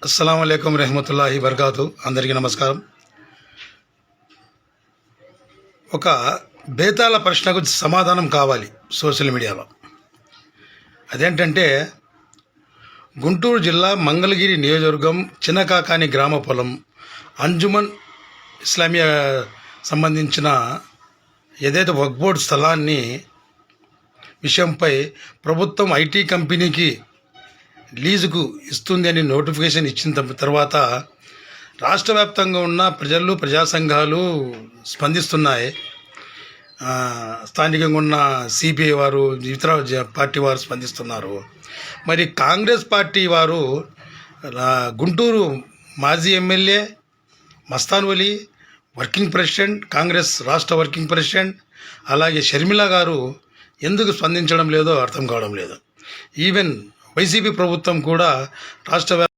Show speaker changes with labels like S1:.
S1: అస్సలాము అలైకుం రెహమతుల్లాహి బర్కాతు. అందరికీ నమస్కారం. ఒక బేతాళ ప్రశ్నకు సమాధానం కావాలి సోషల్ మీడియాలో. అదేంటంటే, గుంటూరు జిల్లా మంగళగిరి నియోజకవర్గం చిన్నకాకాని గ్రామ పొలం అంజుమన్ ఇస్లామియా సంబంధించిన ఏదైతే వక్ఫ్ బోర్డు స్థలాన్ని విషయంపై ప్రభుత్వం ఐటీ కంపెనీకి లీజుకు ఇస్తుంది అని నోటిఫికేషన్ ఇచ్చిన తర్వాత రాష్ట్ర వ్యాప్తంగా ఉన్న ప్రజలు, ప్రజా సంఘాలు స్పందిస్తున్నాయి. స్థానికంగా ఉన్న సిపిఐ వారు, ఇతర పార్టీ వారు స్పందిస్తున్నారు. మరి కాంగ్రెస్ పార్టీ వారు గుంటూరు మాజీ MLA Mastan Vali, working president, Congress రాష్ట్ర వర్కింగ్ ప్రెసిడెంట్, అలాగే షర్మిల గారు ఎందుకు స్పందించడం లేదో అర్థం కావడం లేదు. ఈవెన్ వైసీపీ ప్రభుత్వం కూడా రాష్ట్ర